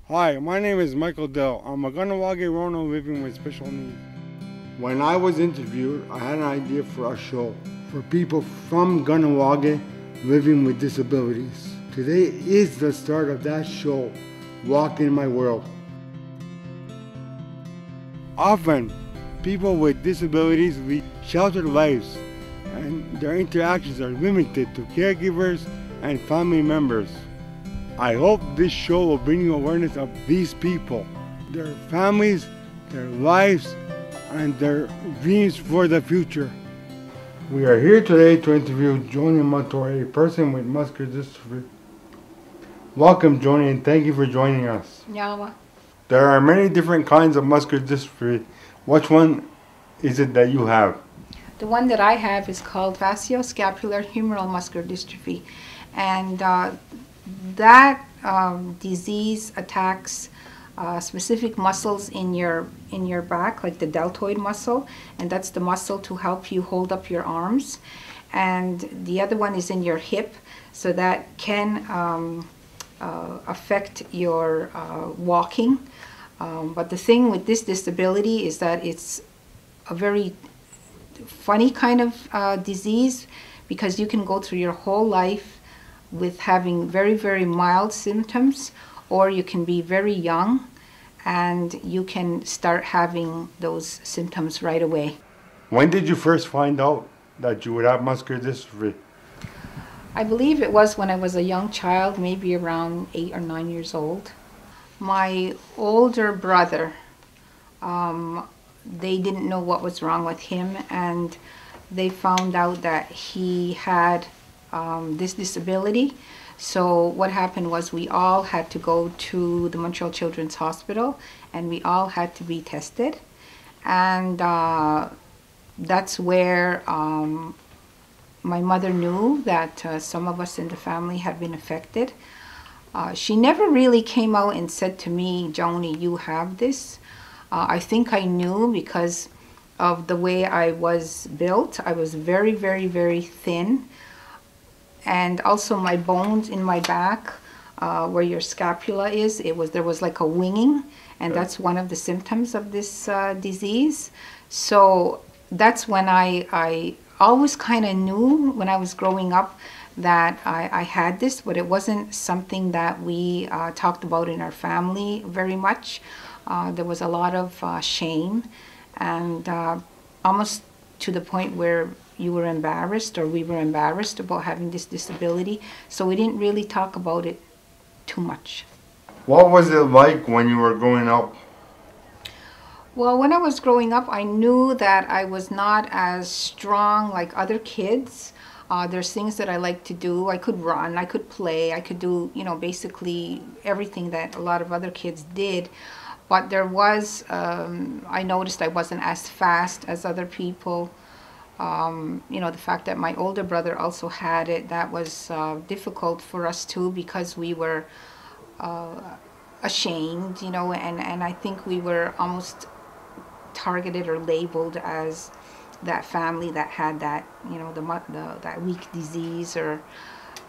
Hi, my name is Michael Dell. I'm a Kahnawake Rono living with special needs. When I was interviewed, I had an idea for a show for people from Kahnawake living with disabilities. Today is the start of that show, Walk in My World. Often, people with disabilities lead sheltered lives, and their interactions are limited to caregivers and family members. I hope this show will bring you awareness of these people, their families, their lives, and their dreams for the future. We are here today to interview Joanie Montour, a person with muscular dystrophy. Welcome, Joanie, and thank you for joining us. Yeah. There are many different kinds of muscular dystrophy. Which one is it that you have? The one that I have is called facioscapular humeral muscular dystrophy, and that disease attacks specific muscles in your back, like the deltoid muscle, and that's the muscle to help you hold up your arms. And the other one is in your hip, so that can affect your walking. But the thing with this disability is that it's a very funny kind of disease, because you can go through your whole life with having very, very mild symptoms, or you can be very young and you can start having those symptoms right away. When did you first find out that you would have muscular dystrophy? I believe it was when I was a young child, maybe around 8 or 9 years old. My older brother, they didn't know what was wrong with him, and they found out that he had this disability. So what happened was we all had to go to the Montreal Children's Hospital, and we all had to be tested. And that's where my mother knew that some of us in the family had been affected. She never really came out and said to me, "Joanie, you have this." I think I knew because of the way I was built. I was very, very, very thin. And also my bones in my back, where your scapula is, there was like a winging, and that's one of the symptoms of this disease. So that's when I always kind of knew when I was growing up that I had this, but it wasn't something that we talked about in our family very much. There was a lot of shame, and almost to the point where you were embarrassed, or we were embarrassed about having this disability, so we didn't really talk about it too much. What was it like when you were growing up? Well, when I was growing up, I knew that I was not as strong like other kids. There's things that I like to do. I could run, I could play, I could do, basically everything that a lot of other kids did. But there was, I noticed I wasn't as fast as other people. The fact that my older brother also had it, that was difficult for us too, because we were ashamed, and I think we were almost targeted or labeled as that family that had that, that weak disease. Or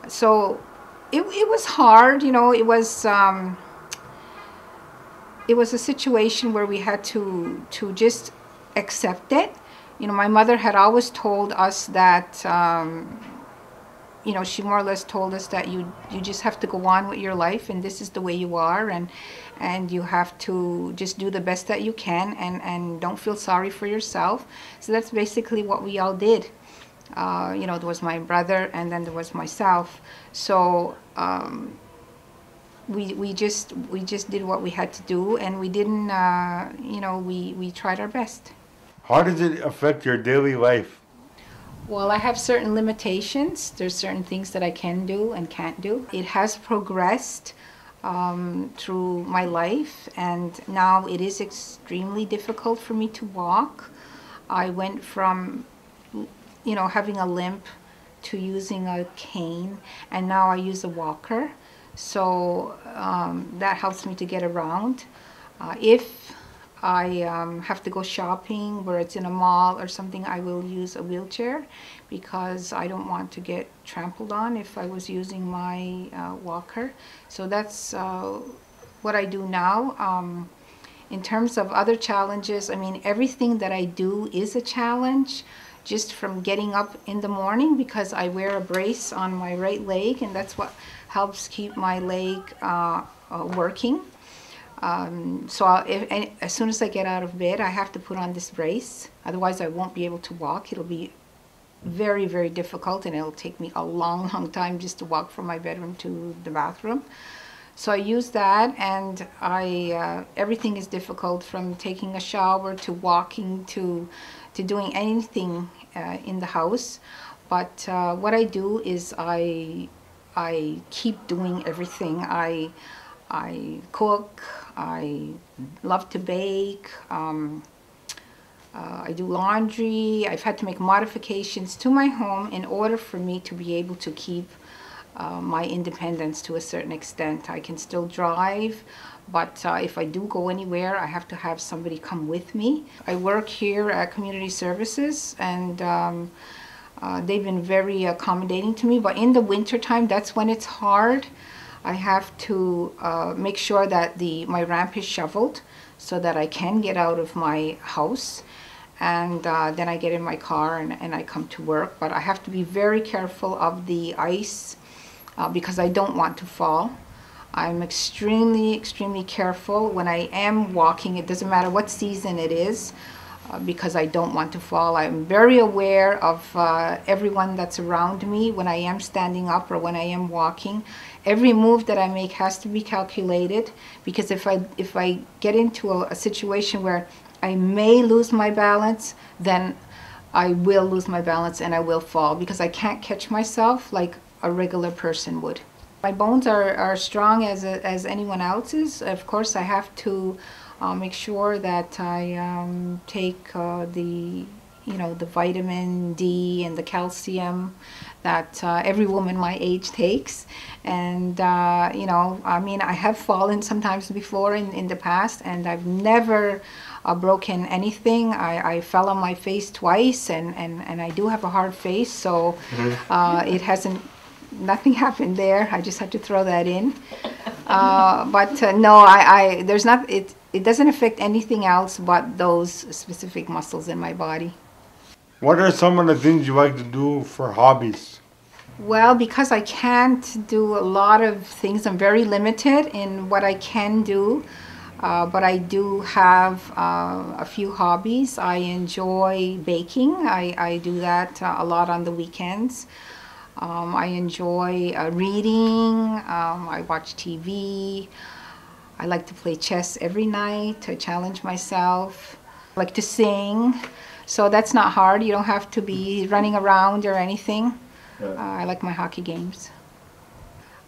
so it was hard, it was a situation where we had to just accept it. My mother had always told us that, she more or less told us that you just have to go on with your life, and this is the way you are, and you have to just do the best that you can, and don't feel sorry for yourself. So that's basically what we all did. There was my brother, and then there was myself. So we just did what we had to do, and we didn't, we tried our best. How does it affect your daily life? Well, I have certain limitations. There's certain things that I can do and can't do. It has progressed through my life, and now it is extremely difficult for me to walk. I went from, having a limp to using a cane, and now I use a walker. So that helps me to get around. If I have to go shopping where it's in a mall or something, I will use a wheelchair, because I don't want to get trampled on if I was using my walker. So that's what I do now. In terms of other challenges, I mean, everything that I do is a challenge, just from getting up in the morning, because I wear a brace on my right leg, and that's what helps keep my leg working. As soon as I get out of bed, I have to put on this brace. Otherwise, I won't be able to walk. It'll be very, very difficult, and it'll take me a long, long time just to walk from my bedroom to the bathroom. So I use that, and everything is difficult, from taking a shower to walking to doing anything in the house. But what I do is I keep doing everything. I cook, I love to bake, I do laundry. I've had to make modifications to my home in order for me to be able to keep my independence to a certain extent. I can still drive, but if I do go anywhere, I have to have somebody come with me. I work here at Community Services, and they've been very accommodating to me, but in the winter time, that's when it's hard. I have to make sure that my ramp is shoveled so that I can get out of my house, and then I get in my car and I come to work. But I have to be very careful of the ice because I don't want to fall. I'm extremely, extremely careful when I am walking. It doesn't matter what season it is, because I don't want to fall. I'm very aware of everyone that's around me when I am standing up or when I am walking. Every move that I make has to be calculated, because if I get into a situation where I may lose my balance, then I will lose my balance and I will fall, because I can't catch myself like a regular person would. My bones are strong as anyone else's. Of course, I have to make sure that I take the vitamin D and the calcium that every woman my age takes. And I mean, I have fallen sometimes before in the past, and I've never broken anything. I fell on my face twice, and I do have a hard face, so it hasn't. Nothing happened there. I just had to throw that in. No, there's not. It doesn't affect anything else but those specific muscles in my body. What are some of the things you like to do for hobbies? Well, because I can't do a lot of things, I'm very limited in what I can do. But I do have a few hobbies. I enjoy baking. I do that a lot on the weekends. I enjoy reading. I watch TV. I like to play chess every night to challenge myself. I like to sing. So that's not hard. You don't have to be running around or anything. Yeah. I like my hockey games.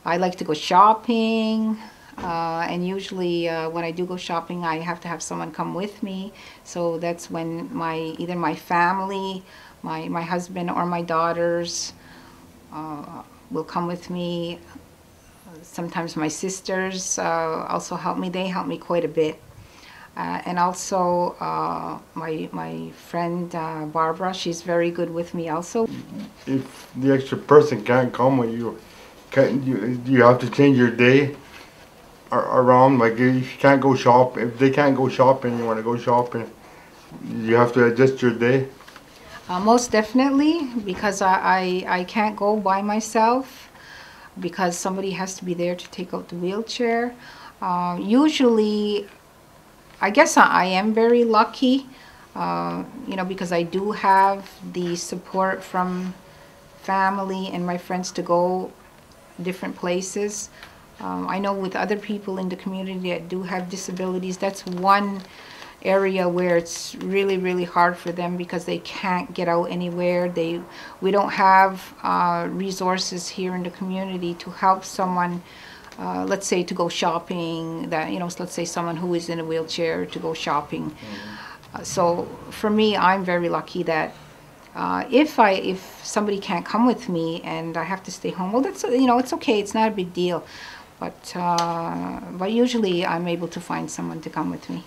I like to go shopping. And usually when I do go shopping, I have to have someone come with me. So that's when either my family, my husband or my daughters will come with me. Sometimes my sisters also help me. They help me quite a bit. And also my friend Barbara, she's very good with me also. If the extra person can't come with you, do you have to change your day around? Like, if you can't go shop, if they can't go shopping, you want to go shopping, you have to adjust your day? Most definitely, because I can't go by myself, because somebody has to be there to take out the wheelchair. Usually, I guess I am very lucky, because I do have the support from family and my friends to go different places. I know with other people in the community that do have disabilities, that's one area where it's really, really hard for them, because they can't get out anywhere. We don't have resources here in the community to help someone, let's say, to go shopping, let's say someone who is in a wheelchair to go shopping. Mm-hmm. So for me, I'm very lucky that if somebody can't come with me and I have to stay home, well, that's, it's okay. It's not a big deal. But usually I'm able to find someone to come with me.